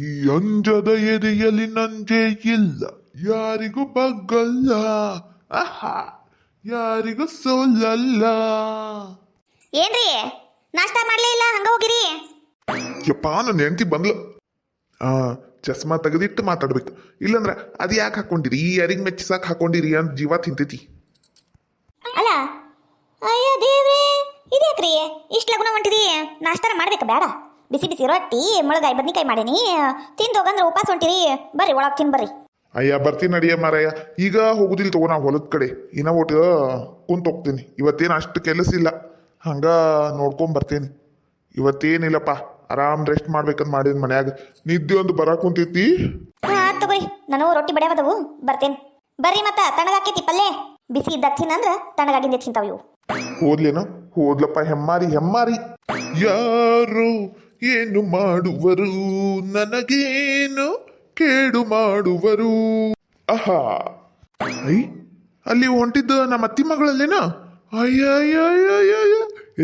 ಈ ಅಂಜದ ಎದೆಯಲ್ಲಿ ನಂಜೆ ಇಲ್ಲ, ಯಾರಿಗೂ ಬಗ್ಗಲ್ಲ, ಆಹಾ ಯಾರಿಗೂ ಸೋಲಲ್ಲ. ಏನ್ರಿ ನಾಷ್ಟ ಮಾಡ್ಲೇ ಇಲ್ಲ, ಹಂಗ ಹೋಗಿರಿ? ಯಪ್ಪ ನನ್ನ ಹೆಂಡತಿ ಬಂದ್ಲು. ಚಸ್ಮಾ ತೆಗೆದಿಟ್ಟು ಮಾತಾಡ್ಬೇಕು, ಇಲ್ಲಂದ್ರ ಅದು ಯಾಕೆ ಹಾಕೊಂಡಿರಿ, ಯಾರಿಗೆ ಮೆಚ್ಚಿಸಾಕ್ ಹಾಕೊಂಡಿರಿ ಅಂತ ಜೀವ ತಿಂತೈತಿ. ಅಲ್ಲ ಅಯ್ಯ ದೇವ್ರೇ, ಇದ್ಯಾಕ್ರಿ ಇಷ್ಟು ಲಗುನ ಹೊಂಟಿರಿ? ನಾಷ್ಟಾನ ಮಾಡ್ಬೇಕು ಬೇಡ? ಬಿಸಿ ಬಿಸಿ ರೊಟ್ಟಿ ಮುಳಗಾಯಿ ಬದ್ನಿಕಾಯಿ ಮಾಡೀನಿ, ತಿಂದು ಹೋಗಂದ್ರೆ ಉಪವಾಸ ಹೊಂಟಿರಿ. ಬರ್ರಿ ಒಳಗೆ ತಿನ್ ಬರ್ರಿ. ಅಯ್ಯ ಬರ್ತೀನಿ ನಡಿಯ ಮಾರಾಯ, ಈಗ ಹೋಗುದಿಲ್ಲ ತಗೋ. ನಾ ಹೊಲದ ಕಡೆ ಇನ್ನ ಒಟ್ಟು ಕುಂತ ಹೋಗ್ತೀನಿ. ಇವತ್ತೇನು ಅಷ್ಟು ಕೆಲಸ ಇಲ್ಲ, ಹಂಗ ನೋಡ್ಕೊಂಡ್ ಬರ್ತೇನೆ. ಇವತ್ತೇನಿಲ್ಲಪ್ಪ, ಆರಾಮ್ ರೆಸ್ಟ್ ಮಾಡ್ಬೇಕಂತ ಮಾಡಿದ್ ಮನ್ಯಾಗ. ನಿದ್ದೆ ಒಂದು ಬರಾಕ್ ಕುಂತೈತಿ. ತಗೋರಿ, ನಾನು ರೊಟ್ಟಿ ಬಡಿಯವದವು, ಬರ್ತೇನೆ. ಬರ್ರಿ. ಮತ್ತ ತಣ್ಣಗಾಕೈತಿ ಪಲ್ಲೆ, ಬಿಸಿ ಇದ್ದಾಗ ತಿನ್ನಂದ್ರ ತಣ್ಣಗಾಗಿಂದ ತಿಂತಾವ ಇವು. ಹೋದ್ಲೇನು? ಹೋದ್ಲಪ್ಪ ಹೆಮ್ಮಾರಿ ಹೆಮ್ಮಾರಿ. ಯಾರು ಏನು ಮಾಡುವರು, ನನಗೇನು ಕೇಡು ಮಾಡುವರು. ಆಹಾ, ಐ ಅಲ್ಲಿ ಹೊಂಟಿದ್ದು ನಮ್ಮ ಅತ್ತಿ ಮಗಳಲ್ಲೇನ? ಅಯ್ಯ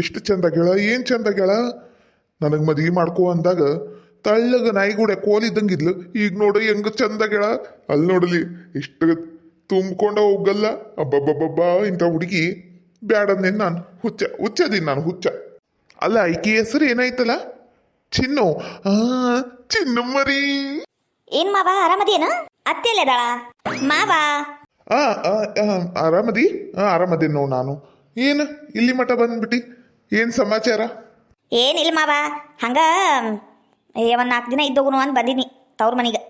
ಎಷ್ಟು ಚಂದ ಗೆಳ, ಏನ್ ಚಂದ ಗೆಳ. ನನಗ್ ಮದ್ವಿ ಮಾಡ್ಕೋ ಅಂದಾಗ ತಳ್ಳಗ ನಾಯಿಗೂಡ ಕೋಲಿದ್ದಂಗಿದ್ಲು. ಈಗ ನೋಡು ಹೆಂಗ ಚಂದ ಗೆಳ. ಅಲ್ಲಿ ನೋಡಲಿ ಎಷ್ಟು ತುಂಬ್ಕೊಂಡ ಹೋಗಲ್ಲ. ಅಬ್ಬಬ್ಬಬ್ಬಾ, ಇಂಥ ಹುಡುಗಿ ಬ್ಯಾಡಂದೇನು ನಾನು. ಹುಚ್ಚದೀನಿ ನಾನು, ಹುಚ್ಚ. ಅಲ್ಲ ಈಕಿ ಹೆಸರು ಏನಾಯ್ತಲ್ಲ? ಚಿನ್ನು. ಚಿನ್ನು ಮರಿ. ಏನ್ ಮಾವ ಆರಾಮದೇನ? ಅತ್ತೆ ಅಲ್ಲದಾಳ ಮಾವ? ಆರಾಮದಿ? ಆರಾಮದೇನು ನೋಡು ನಾನು. ಏನು ಇಲ್ಲಿ ಮಠ ಬಂದ್ಬಿಟ್ಟಿ, ಏನ್ ಸಮಾಚಾರ? ಏನಿಲ್ಲ ಮಾವ, ಹಂಗ ಒಂದು 4 ದಿನ ಇದ್ದೋಗುನು ಅಂತ ಬಂದಿನಿ ತವ್ರ ಮನಿಗೆ.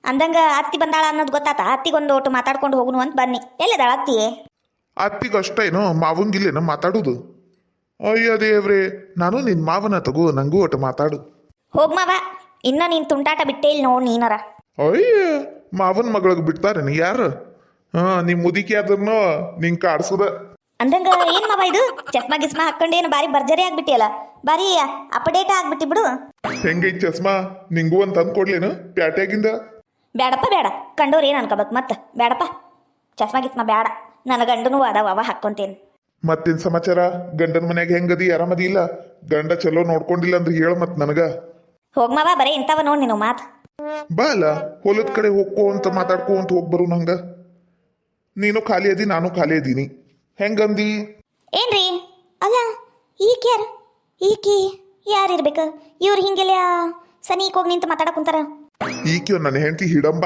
ಅಂದಂಗ ಅತ್ತಿ ಬಂದಾಳ ಅನ್ನೋದು ಗೊತ್ತಾತ. ಅತ್ತಿಗೊಂದು ಒಟ್ಟು ಮಾತಾಡ್ಕೊಂಡು ಹೋಗುನು ಅಂತ ಬನ್ನಿ. ಎಲ್ಲದಾಳ ಅತ್ತಿ? ಅತ್ತಿಗಷ್ಟೇನೋ, ಮಾವಂಗಿಲ್ಲೇನೋ ಮಾತಾಡೋದು? ಅಯ್ಯ ದೇವ್ರೆ, ನಾನು ನಿನ್ ಮಾವನ ತಗೋ, ನಂಗೂ ಒಟ್ಟು ಮಾತಾಡು. ಹೋಗ್ ಮಾವ, ಇನ್ನ ನೀನ್ ತುಂಟಾಟ ಬಿಟ್ಟೇ ಇಲ್ಲ ನೋಡ್ ನೀನರ. ಅಯ್ಯ, ಮಾವನ ಮಗಳಿಗೆ ಬಿಡ್ತಾರೇನು ಯಾರು? ನಿಮ್ ಮುದುಕಿ ಆದ್ರೂ ನಿಂಗೆ ಕಾಡ್ಸೋದ. ಅಂದಂಗ ಏನ್ ಮಾವ ಇದು ಚಸ್ಮಾ ಗಿಸ್ಮಾ ಹಾಕೊಂಡೇನು ಬಾರಿ ಭರ್ಜರಿ ಆಗ್ಬಿಟ್ಟಿಯಲ್ಲ, ಬಾರಿ ಅಪ್ಡೇಟ್ ಆಗ್ಬಿಟ್ಟಿ ಬಿಡು. ಹೆಂಗೈತ್ ಚಸ್ಮಾ? ನಿಂಗೂ ಒಂದು ತಂದು ಕೊಡ್ಲೇನು ಪ್ಯಾಟ್ಯಾಗಿಂದ? ಬೇಡಪ್ಪ ಬೇಡ, ಕಂಡೋರು ಏನು ಅನ್ಕೋಬೇಕು ಮತ್ತೆ. ಬೇಡಪ್ಪ ಚಸ್ಮಾ ಗಿಸ್ಮಾ ಬೇಡ, ನನ್ನ ಗಂಡನೂ ಅದಾವ, ಹಾಕ್ಕೊಂತೇನೆ. ಮತ್ತೇನ್ ಸಮಾಚಾರ? ಗಂಡನ ಮನ್ಯಾಗ ಹೆಂಗದಿ? ಆರಾಮದಿ ಇಲ್ಲ? ಗಂಡ ಚಲೋ ನೋಡ್ಕೊಂಡಿಲ್ಲ ಅಂದ್ರೆ ಹೇಳ ಮತ್ ನನಗ. ಹೋಗ್ ಮಾವ, ಬರೀ ಇಂಥವ ನೋಡ್ ನೀನು ಮಾತು. ಬಾ ಅಲ್ಲ, ಹೊಲದ ಕಡೆ ಹೋಗ್ಕೋ ಅಂತ ಮಾತಾಡ್ಕೋ ಅಂತ ಹೋಗ್ಬರು. ನಂಗ ನೀನು ಖಾಲಿ ಅದಿ, ನಾನು ಖಾಲಿ ಅದೀನಿ. ಹೆಂಗಂದಿ? ಏನ್ರಿ ಅಲ್ಲ, ಈಕಿ ಯಾರಿರ್ಬೇಕು? ಇವ್ರು ಹಿಂಗೆಲ್ಲ ಸನೀಕ್ ಹೋಗಿ ನಿಂತು ಮಾತಾಡಕ್ ಕುಂತಾರ. ಈಕಿ ನನ್ನ ಹೆಂಡತಿ ಹಿಡಂಬ,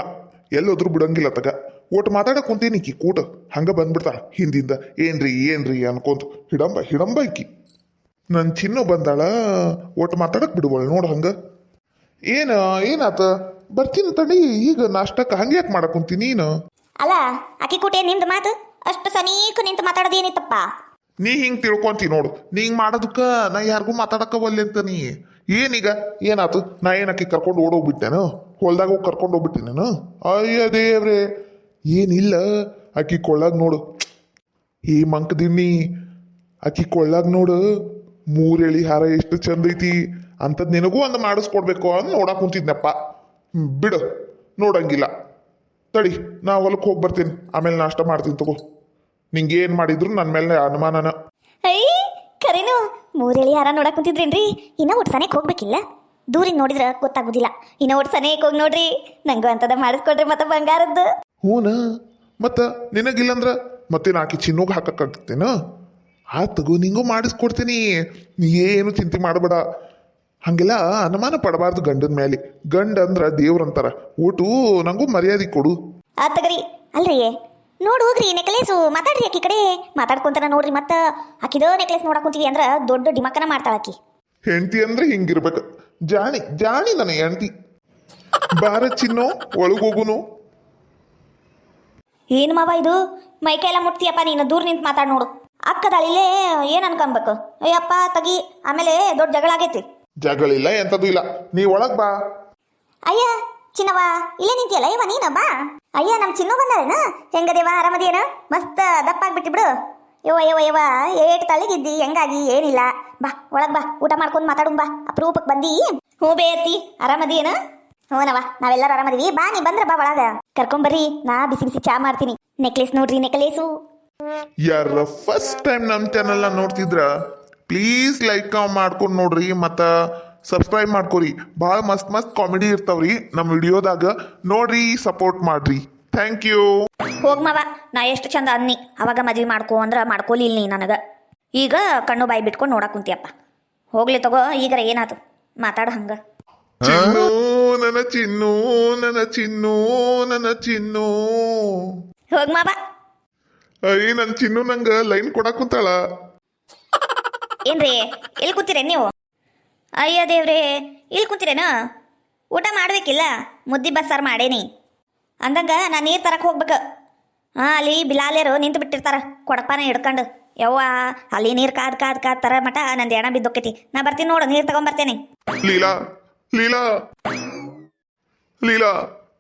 ಎಲ್ಲೋದ್ರು ಬಿಡಂಗಿಲ್ಲ ತಗ. ಒಟ್ಟು ಮಾತಾಡಕ್ ಕುಂತೇನಿ ಈಕಿ ಕೂಟ, ಹಂಗ ಬಂದ್ಬಿಡ್ತಾಳ ಹಿಂದಿಂದ. ಏನ್ರಿ ಅನ್ಕೊಂತ. ಹಿಡಂಬ ಈಕಿ. ನನ್ ಚಿನ್ನು ಬಂದಾಳ, ಒಟ್ಟು ಮಾತಾಡಕ್ ಬಿಡುವಳ ನೋಡು. ಹಂಗ ಏನಾತ? ಬರ್ತೀನಿ ತಡಿ, ಈಗ ನಾಷ್ಟಕ್ಕೆ ಹಂಗೆ ಯಾಕೆ ಮಾಡಕ್ ಕುಂತೀನಿ ನೀನು? ಅಲ್ಲ ಆಕಿ ಕೂಟೆ ನಿಮ್ದು ಮಾತು ಅಷ್ಟು ಸನೀಕ್ ನಿಂತು ಮಾತಾಡೋದೇನಿತ್ತಪ್ಪ? ನೀ ಹಿಂಗ್ ತಿಳ್ಕೊಂತಿ ನೋಡು. ನೀ ಹಿಂಗ್ ಮಾಡೋದಕ್ಕ ನಾ ಯಾರಿಗೂ ಮಾತಾಡಕ ಒಲ್ಲೆ ಅಂತ. ನೀ ಏನೀಗ ಏನಾತು? ನಾ ಏನಕ್ಕೆ ಕರ್ಕೊಂಡು ಓಡೋಗ್ಬಿಟ್ಟೇನು? ಹೊಲ್ದಾಗ ಹೋಗಿ ಕರ್ಕೊಂಡು ಹೋಗ್ಬಿಟ್ಟಿನೇನು? ಅಯ್ಯ ದೇವ್ರೆ, ಏನಿಲ್ಲ. ಆಕಿ ಕೊಳ್ಳಾಗ ನೋಡು, ಈ ಮಂಕದಿನ್ನಿ ಆಕಿ ಕೊಳ್ಳಾಗ ನೋಡು 3 ಎಳಿ ಹಾರ ಎಷ್ಟು ಚಂದ ಐತಿ. ಅಂತದ್ ನಿನಗೂ ಒಂದು ಮಾಡಿಸ್ಕೊಡ್ಬೇಕು ಅಂತ ನೋಡಕ್ ಕುಂತಿದ್ನಪ್ಪ. ಬಿಡು, ನೋಡಂಗಿಲ್ಲ. ತಡಿ, ನಾ ಹೊಲಕ್ಕೆ ಹೋಗಿ ಬರ್ತೀನಿ, ಆಮೇಲೆ ನಾಷ್ಟ ಮಾಡ್ತೀನಿ ತಗೋ. ನಿಂಗೆ ಏನ್ ಮಾಡಿದ್ರು ನನ್ನ ಮೇಲೆ ಅನುಮಾನನ. ಐ ಕರೆನು 3 ಎಳಿ ಹಾರ ನೋಡಕ್ ಕುಂತಿದ್ರೇನ್ರಿ? ಇನ್ನ ಒಟ್ಟು ಸನೇಕ್ ಹೋಗ್ಬೇಕಿಲ್ಲ, ದೂರಿಂದ ನೋಡಿದ್ರ ಗೊತ್ತಾಗುದಿಲ್ಲ. ಇನ್ನ ಒಟ್ಟು ಸನೇಕ್ ಹೋಗಿ ನೋಡ್ರಿ, ನಂಗೂ ಅಂತದ ಮಾಡಿಸ್ಕೊಡ್ರಿ ಮತ್ತೆ ಬಂಗಾರದ್ದು. ಹೂನ, ಮತ್ತ ನಿನಗಿಲ್ಲಂದ್ರ ಮತ್ತೇನು ಆಕಿ ಚಿನ್ನೋಗಿ ಹಾಕಕ್ಕಾಗ್ತೇನ? ತಗೋ, ನಿಂಗೂ ಮಾಡಿಸ್ಕೊಡ್ತೀನಿ. ನೀ ಏನು ಚಿಂತೆ ಮಾಡಬೇಡ. ಹಂಗೆಲ್ಲ ಅನುಮಾನ ಪಡಬಾರ್ದು ಗಂಡನ ಮೇಲೆ. ಗಂಡ ಅಂದ್ರ ದೇವ್ರಂತಾರ. ಒಟ್ಟು ನಂಗೂ ಮರ್ಯಾದೆ ಕೊಡು. ತಗರಿ. ಅಲ್ರಿ ನೋಡು ಹೋಗ್ರಿ, ನೆಕ್ಲೇಸು ಮಾತಾಡ್ರಿ. ಆಕಿ ಕಡೆ ಮಾತಾಡ್ಕೊಂತಾರ ನೋಡ್ರಿ. ಮತ್ತ ಆಕಿದೋ ನೆಕ್ಲೇಸ್ ನೋಡಕ್ ಕುಂತೀವಿ ಅಂದ್ರ ದೊಡ್ಡ ಡಿಮಕನ ಮಾಡ್ತಾಳ ಆಕಿ. ಹೆಂಡತಿ ಅಂದ್ರೆ ಹಿಂಗಿರ್ಬೇಕು. ಜಾಣಿ ನನ್ನ ಹೆಂಡತಿ. ಬಾರ ಚಿನ್ನು, ಒಳಗೋಗುನು. ಏನು ಮಾವ ಇದು? ಮೈಕೈಲ ಮುಟ್ತೀಯಪ್ಪ ನೀನು, ದೂರ ನಿಂತು ಮಾತಾಡ್ ನೋಡು. ಅಕ್ಕದಾಳಿಲ್ಲೇ ಏನ್ ಅನ್ಕೊಂಬೇಕು? ಅಯ್ಯಪ್ಪ ತಗಿ, ಆಮೇಲೆ ದೊಡ್ಡ ಜಗಳ ಆಗೈತಿ. ಜಗಳಿಲ್ಲ, ಎಂತದೂ ಇಲ್ಲ. ನೀ ಒಳಗ್ ಬಾ. ಅಯ್ಯ ಚಿನ್ನವ, ಇಲ್ಲೇ ನಿಂತಿಯಲ್ಲ ಇವ ನೀನ? ಬಾ. ಅಯ್ಯ ನಮ್ ಚಿನ್ನು ಬಂದಾರೇನ? ಹೆಂಗದೇವ, ಆರಾಮದೇನ? ಮಸ್ತ್ ದಪ್ಪಾಗ್ಬಿಟ್ಟಿ ಬಿಡು. ಯವ್ವ ಏಟ್ ತಳಿಗಿದ್ದಿ, ಹೆಂಗಾಗಿ ಏನಿಲ್ಲ. ಬಾ ಒಳಗ್ ಬಾ, ಊಟ ಮಾಡ್ಕೊಂಡು ಮಾತಾಡುಂ ಬಾ. ಅಪ್ರೂಪಕ್ಕೆ ಬಂದಿ. ಹ್ಞೂ ಬೇತಿ, ಆರಾಮದೇನ? ಹ್ಞೂನವ, ನಾವೆಲ್ಲರೂ ಆರಾಮದೀವಿ. ಬಾ, ನೀ ಬಂದ್ರ ಬಾ ಒಳಗ. ಕರ್ಕೊಂಬರ್ರಿ, ನಾ ಬಿಸಿ ಬಿಸಿ ಚಾ ಮಾಡ್ತೀನಿ. ನೆಕ್ಲೇಸ್ ನೋಡ್ರಿ, ನೆಕ್ಲೇಸು. ಯಾರ ಫಸ್ಟ್ ಟೈಮ್ ನಮ್ಮ ಚಾನಲ್ನ ನೋಡ್ತಿದ್ರ ಪ್ಲೀಸ್ ಲೈಕ್ ಮಾಡ್ಕೊಂಡು ನೋಡ್ರಿ. ಮತ್ತು ಸಬ್ಸ್ಕ್ರೈಬ್ ಮಾಡ್ಕೊರಿ. ಭಾಳ ಮಸ್ತ್ ಮಸ್ತ್ ಕಾಮಿಡಿ ಇರ್ತಾವ್ರಿ ನಮ್ಮ ವಿಡಿಯೋದಾಗ. ನೋಡ್ರಿ, ಸಪೋರ್ಟ್ ಮಾಡ್ರಿ. Thank you. ಹೋಗ್ ಮಾವ, ನಾ ಎಷ್ಟು ಚಂದ ಅನ್ನಿ ಅವಾಗ ಮದ್ವೆ ಮಾಡ್ಕೊ ಅಂದ್ರ ಮಾಡ್ಕೊಲಿಲ್ಲ ನೀ ನನಗೆ. ಈಗ ಕಣ್ಣು ಬಾಯಿ ಬಿಟ್ಕೊಂಡು ನೋಡಕ್ ಕುಂತಿಯಪ್ಪ. ಹೋಗ್ಲಿ ತಗೋ, ಈಗರ ಏನಾತು ಮಾತಾಡ ಹಂಗ. ಚಿನ್ನು ನನ್ನ ಚಿನ್ನು, ನನ್ನ ಚಿನ್ನು, ನನ್ನ ಚಿನ್ನು. ಹೋಗ್ ಮಾವ. ಅಯ್ಯ ನನ್ನ ಚಿನ್ನು ನಂಗ ಲೈನ್ ಕೊಡಕ್ ಕುಂತಾಳ. ಏನ್ರಿ ಎಲ್ಲಿ ಕೂತಿರೇನು ನೀವು? ಅಯ್ಯ ದೇವ್ರೇ, ಇಲ್ಲಿ ಕೂತಿರೇನು? ಊಟ ಮಾಡ್ಬೇಕಿಲ್ಲ? ಮುದ್ದಿ ಬಸ್ಸಾರು ಮಾಡೇನಿ ಅಂದಂಗ ನಾ ನೀರು ತರಕ್ಕೆ ಹೋಗ್ಬೇಕು. ಹಾಂ, ಅಲ್ಲಿ ಬಿಲಾಲೇರು ನಿಂತು ಬಿಟ್ಟಿರ್ತಾರ ಕೊಡಪಾನ ಹಿಡ್ಕೊಂಡು. ಯವ್ವ, ಅಲ್ಲಿ ನೀರು ಕಾದ್ ಕಾದ್ ಕಾದ್ ತರ ಮಟ ನಂದು ಎಣ ಬಿದ್ದೊಕ್ಕೈತಿ. ನಾ ಬರ್ತೀನಿ ನೋಡು, ನೀರು ತಗೊಂಬರ್ತೇನೆ. ಲೀಲಾ, ಲೀಲಾ, ಲೀಲಾ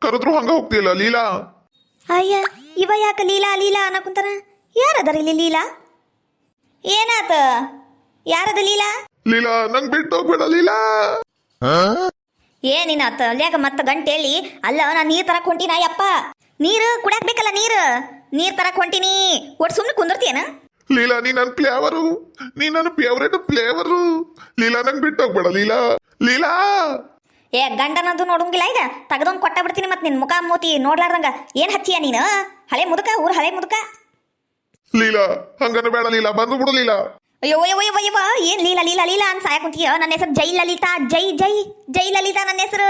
ಕರೆದ್ರು ಹಂಗ ಹೋಗ್ತಿಲ್ಲ ಲೀಲಾ. ಅಯ್ಯ, ಇವ ಯಾಕೆ ಲೀಲಾ ಲೀಲಾ ಅನ್ನಕುಂತಾನ? ಯಾರದಾರ ಇಲ್ಲಿ ಲೀಲಾ? ಏನಾತ? ಯಾರದ ಲೀಲಾ? ಲೀಲಾ ನಂಗ್ ಬಿಟ್ಟು ಹೋಗ್ಬೇಡ ಲೀಲಾ. ಏನಿನಾತ ಅಲ್ಯಾಗ ಮತ್ತೆ ಗಂಟೆ ಹೇಳಿ? ಅಲ್ಲ, ನಾನು ನೀರು ತರಕ್ ಹೊಂಟಿನ ಯಪ್ಪ. ನೀರು ಕುಡಿಯಾಕ್ ಬೇಕಲ್ಲ, ನೀರು ತರಕ್ ಹೊಂಟಿನಿ. ಒಟ್ಟು ಸುಮ್ಮನೆ ಕುಂದಿರ್ತೀಯನ? ಲೀಲಾ ನೀ ನನ್ನ ಫ್ಲೇವರು, ನೀ ನನ್ನ ಫೇವ್ರೇಟ್ ಫ್ಲೇವರು. ಲೀಲಾ ನಂಗ್ ಬಿಟ್ಟು ಹೋಗ್ಬೇಡ ಲೀಲಾ. ಲೀಲಾ ಏ ಗಂಡನದು ನೋಡಂಗಿಲ್ಲ. ಈಗ ತೆಗೆದೊಂದು ಕೊಟ್ಟ ಬಿಡ್ತೀನಿ. ಮತ್ತೆ ನಿನ್ನ ಮುಖ ಮೂತಿ ನೋಡ್ಲಾರ್ದಂಗ ಏನು ಹಚ್ಚಿಯ ನೀನು? ಹಳೆ ಮುದುಕ, ಊರು ಹಳೆ ಮುದುಕ. ಲೀಲಾ ಹಂಗನ ಬೇಡ ಲೀಲಾ, ಬಂದು ಬಿಡು ಲೀಲಾ. ಅಯ್ಯೋ ಅಯ್ಯೋ ಅಯ್ಯೋ ಅಯ್ಯೋ, ಏನು ಲೀಲಾ ಲೀಲಾ ಲೀಲಾ ಅಂತ ಸಾಯಕುಂತೀಯ? ನನ್ನ ಹೆಸರು ಜೈ ಲಲಿತಾ, ಜೈ ಜೈ ಜೈ ಲಲಿತಾ ನನ್ನ ಹೆಸರು.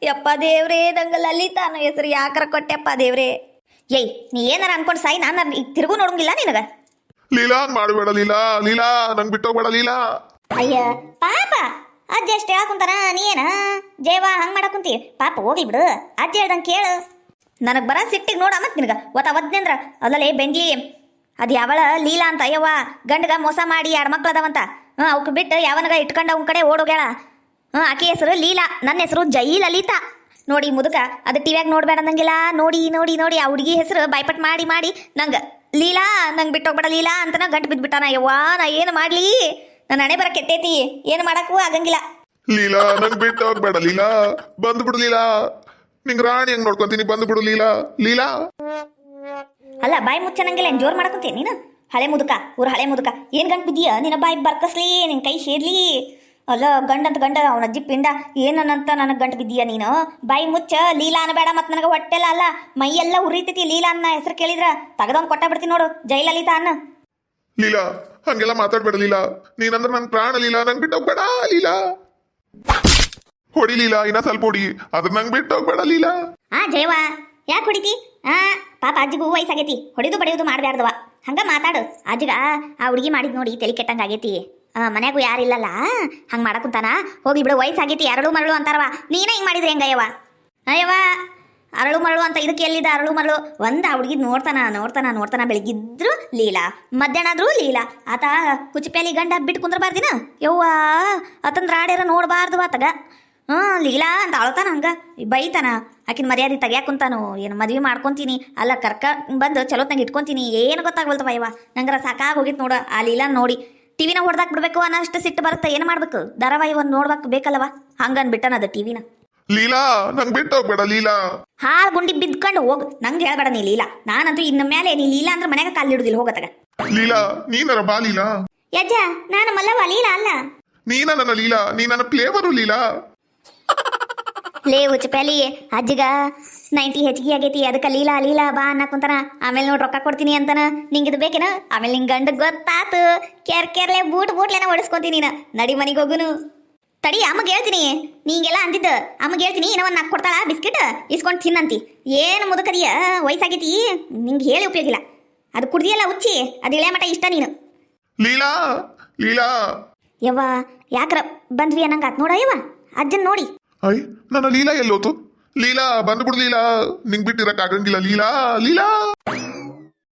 ಯಪ್ಪ ದೇವ್ರೇ, ನಂಗೆ ಲಲಿತಾ ಅನ್ನೋ ಹೆಸರು ಯಾಕರ ಕೊಟ್ಟೆಪ್ಪ ದೇವ್ರೇ. ಏಯ್, ನೀ ಏನಾರ ಅನ್ಕೊಂಡು ಸಾಯಿ, ನಾನು ಈಗ ತಿರುಗು ನೋಡಂಗಿಲ್ಲ ನಿನಗ. ಲೀಲಾ ಹಂಗ್ ಮಾಡಬೇಡ ಲೀಲಾ. ಲೀಲಾ ನಂಗ್ ಬಿಟ್ಟು ಹೋಗ್ಬೇಡ ಲೀಲಾ. ಅಯ್ಯ ಪಾಪ, ಅಜ್ಜ ಎಷ್ಟು ಹೇಳಕುಂತಾನ, ನೀ ಏನ ಜೇವಾ ಹಂಗೆ ಮಾಡಕುಂತಿ? ಪಾಪ ಹೋಗಿ ಬಿಡು, ಅಜ್ಜ ಹೇಳ್ದಂಗೆ ಕೇಳು. ನನಗೆ ಬರ ಸಿಟ್ಟಿಗೆ ನೋಡ ಮತ್ತೆ ನಿನಗೆ ಒತ್ತವದ್ನಂದ್ರ ಅಲ್ಲಲೇ ಬೆಂಗ್ಲಿ. ಅದು ಯಾವಳ ಲೀಲಾ ಅಂತ ಅಯ್ಯವ್ವ, ಗಂಡಗ ಮೋಸ ಮಾಡಿ 2 ಮಕ್ಳು ಅದಾವಂತ. ಅವಕ್ಕೆ ಬಿಟ್ಟು ಯಾವನಗ ಇಟ್ಕೊಂಡು ಅವ್ನ ಕಡೆ ಓಡೋಗ್ಯಾಳ. ಆಕೆ ಹೆಸರು ಲೀಲಾ, ನನ್ನ ಹೆಸರು ಜೈ ಲಲಿತಾ. ನೋಡಿ ಮುದುಕ, ಅದು ಟಿವ್ಯಾಗ ನೋಡ್ಬೇಡ ಅನ್ನಂಗಿಲ್ಲ. ನೋಡಿ ನೋಡಿ ನೋಡಿ ಆ ಹುಡುಗಿ ಹೆಸರು ಬಾಯ್ಪಟ್ ಮಾಡಿ ಮಾಡಿ ನಂಗೆ ಲೀಲಾ, ನಂಗೆ ಬಿಟ್ಟೋಗ್ಬೇಡ ಲೀಲಾ ಅಂತನ ಗಂಟು ಬಿದ್ದುಬಿಟ್ಟಾನ. ಯವ್ವಾ, ನಾ ಏನು ಮಾಡಲಿ? ನನ್ನ ಹಣೆ ಬರ ಕೆಟ್ಟೈತಿ, ಏನು ಮಾಡಕ್ಕೂ ಆಗಂಗಿಲ್ಲ. ಲೀಲಾ ನಂಗ್ ಬಿಟ್ಟು ಹೋಗ್ಬೇಡ ಲೀಲಾ, ಬಂದು ಬಿಡು ಲೀಲಾ. ನಿಂಗ್ ರಾಣಿ ಹಂಗ್ ನೋಡ್ಕೊಂತೀನಿ, ಬಂದು ಬಿಡು ಲೀಲಾ. ಲೀಲಾ ಅಲ್ಲ, ಬಾಯಿ ಮುಚ್ಚನಂಗಿಲ್ಲ, ಏನು ಜೋರು ಮಾಡಕಂತೀನಿ ನೀನು? ಹಳೆ ಮುದುಕ, ಊರು ಹಳೆ ಮುದುಕ. ಏನು ಗಂಟು ಬಿದ್ದೀಯ? ನಿನ್ನ ಬಾಯಿ ಬರ್ಕಸ್ಲಿ, ನಿನ್ನ ಕೈ ಸೇರ್ಲಿ. ಅಲ್ಲ, ಗಂಡಂತ ಗಂಡ ಅವನ ಅಜ್ಜಿ ಪಿಂಡ ಏನನ್ನಂತ ನನಗೆ ಗಂಟು ಬಿದ್ದೀಯ ನೀನು? ಬಾಯಿ ಮುಚ್ಚ. ಲೀಲಾ ಅನ್ಬೇಡ, ಮತ್ತೆ ನನಗೆ ಹೊಟ್ಟೆಲ್ಲ ಅಲ್ಲ ಮೈಯೆಲ್ಲ ಉರಿತೈತಿ. ಲೀಲಾ ಅನ್ನ ಹೆಸರು ಕೇಳಿದ್ರ ತಗದೊಂದು ಕೊಟ್ಟ ಬಿಡ್ತೀನಿ ನೋಡು, ಜೈ ಲಲಿತಾ ಅನ್ನ. ಲೀಲಾ ಹಂಗೆಲ್ಲ ಮಾತಾಡ್ಬೇಡ ಲೀಲಾ. ನೀನಂದ್ರೆ ನನ್ನ ಪ್ರಾಣ ಲೀಲಾ, ನಂಗ್ ಬಿಟ್ಟು ಹೋಗ್ಬೇಡ ಲೀಲಾ. ಹೊಡಿ ಲೀಲಾ, ಇನ್ನ ಸ್ವಲ್ಪ ಹೊಡಿ, ಅದ್ರ ನಂಗ್ ಬಿಟ್ಟು ಹೋಗ್ಬೇಡ ಲೀಲಾ. ಜಯವಾ, ಯಾಕೆ ಹೊಡಿತಿ? ಪಾಪ ಅಜ್ಜಿಗೂ ವಯಸ್ಸಾಗೈತಿ, ಹೊಡಿದು ಬಡಿಯೋದು ಮಾಡಬಾರ್ದವ. ಹಂಗ ಮಾತಾಡು. ಅಜ್ಜಿಗ ಆ ಹುಡುಗಿ ಮಾಡಿದ್ ನೋಡಿ ತಲೆ ಕೆಟ್ಟಂಗ ಆಗೈತಿ. ಮನ್ಯಾಗೂ ಯಾರಿಲ್ಲಲ್ಲ, ಹಂಗೆ ಮಾಡಕುಂತಾನ. ಹೋಗಿ ಬಿಡು, ವಯಸ್ಸಾಗೈತಿ, ಅರಳು ಮರಳು ಅಂತಾರವ. ನೀನೇ ಹಿಂಗೆ ಮಾಡಿದ್ರಿ ಹೆಂಗಯ್ಯವ? ಅಯ್ಯವ, ಅರಳು ಮರಳು ಅಂತ ಇದಕ್ಕೆ ಎಲ್ಲಿದ್ದ ಅರಳು ಮರಳು? ಒಂದು ಆ ಹುಡುಗಿ ನೋಡ್ತಾನ ಬೆಳಿಗ್ಗಿದ್ರು ಲೀಲಾ, ಮಧ್ಯಾಹ್ನ ಆದ್ರೂ ಲೀಲಾ. ಆತ ಕುಚಿಪೇಲಿ ಗಂಡ ಬಿಟ್ಟು ಕುಂದ್ರಬಾರ್ದಿನ? ಯವ್ವ, ಆತಂದ್ರ ಆಡ್ಯಾರ ನೋಡಬಾರ್ದು ಆತಗ. ಲೀಲಾ ಅಂತ ಅಳ್ತಾನ, ಹಂಗ ಬೈತಾನ. ಆಕಿನ ಮರ್ಯಾದೆ ತೆಗ್ಯಾಕ ಕುಂತಾನು. ಏನು ಮದ್ವೆ ಮಾಡ್ಕೊಂತೀನಿ ಅಲ್ಲ, ಕರ್ಕ ಬಂದು ಚಲೋತ್ನಾಗ ಇಟ್ಕೊಂತೀನಿ. ಏನು ಗೊತ್ತಾಗ್ಬಲ್ತವ ಯವ್ವ, ನಂಗರ ಸಾಕಾಗಿ ಹೋಗಿತ್ತು ನೋಡು ಆ ಲೀಲಾ ನೋಡಿ. ಟಿವಿನ ಹೊಡೆದಾಕ್ ಬಿಡ್ಬೇಕು ಅನ್ನೋಷ್ಟು ಸಿಟ್ಟು ಬರುತ್ತೆ. ಏನು ಮಾಡ್ಬೇಕು? ಧಾರಾವಾಹಿ ಒಂದು ನೋಡ್ಬೇಕು ಬೇಕಲ್ಲವ, ಹಂಗನ್ಬಿಟ್ಟನ ಅದು ಟಿವಿನ. ಲೀಲಾ ನಂಗ್ ಬಿಟ್ಟು ಹೋಗ್ಬೇಡ ಲೀಲಾ. ಹಾಳು ಗುಂಡಿ ಬಿದ್ಕೊಂಡು ಹೋಗು, ನಂಗೆ ಹೇಳ್ಬೇಡ ನೀ ಲೀಲಾ. ನಾನಂತೂ ಇನ್ನ ಮೇಲೆ ನೀ ಲೀಲಾ ಅಂದ್ರೆ ಮನೆಗೆ ಕಾಲಿಡುದಿಲ್ಲ, ಹೋಗತ್ತಾಗ. ಲೀಲಾ ನೀನರ ಬಾ ಲೀಲಾ. ಯಜ್ಜ, ನಾನು ಮಲ್ಲವ ಲೀಲಾ ಅಲ್ಲ. ನೀನ ನನ್ನ ಲೀಲಾ, ನೀ ನನ್ನ ಫ್ಲೇವರು ಲೀಲಾ. ಲೇ ಉಚ್ಚಪೇಲಿ, ಅಜ್ಜಿಗ 90 ಹೆಚ್ಚಿಗೆ ಆಗೈತಿ, ಅದಕ್ಕೆ ಲೀಲಾ ಲೀಲಾ ಬಾ ಅನ್ನಕುಂತಾನ. ಆಮೇಲೆ ನೋಡಿ ರೊಕ್ಕ ಕೊಡ್ತೀನಿ ಅಂತಾನ. ನಿಂಗಿದು ಬೇಕೇನ? ಆಮೇಲೆ ನಿಂಗೆ ಗಂಡ ಗೊತ್ತಾತು, ಕೆರ್ಲೆ ಬೂಟ್ಲೇನ ಹೊಡಿಸ್ಕೊಂತೀನಿ. ನೀನು ನಡಿ ಮನೆಗೆ ಹೋಗುನು. ತಡಿ, ಅಮ್ಮಗೆ ಹೇಳ್ತೀನಿ. ನೀಗೆಲ್ಲ ಅಂದಿದ್ದು ಅಮ್ಮಗೆ ಹೇಳ್ತೀನಿ. ಏನೋ ಒಂದು 4 ಕೊಡ್ತಾಳ ಬಿಸ್ಕಿಟ್, ಇಸ್ಕೊಂಡು ತಿನ್ನಂತಿ. ಏನು ಮುದುಕರಿಯ, ವಯಸ್ಸಾಗೈತಿ, ನಿಂಗೆ ಹೇಳಿ ಉಪಯೋಗ ಇಲ್ಲ. ಅದು ಕುಡ್ದಿಯಲ್ಲ ಉಚ್ಚಿ, ಅದು ಇಳೆ ಮಟ ಇಷ್ಟ ನೀನು. ಲೀಲಾ ಲೀಲಾ. ಯವ್ವ, ಯಾಕ್ರ ಬಂದ್ವಿ ಅನ್ನಂಗ ಆತ್ ನೋಡ ಯವ್ವ, ಅಜ್ಜನ್ ನೋಡಿ. ಐ ನನ್ನ ಲೀಲಾ ಎಲ್ಲೋತು? ಲೀಲಾ ಬಂದು ಬಿಡು ಲೀಲಾ, ನಿಂಗ್ ಬಿಟ್ಟಿರಕ್ ಆಗಂಗಿಲ್ಲ ಲೀಲಾ. ಲೀಲಾ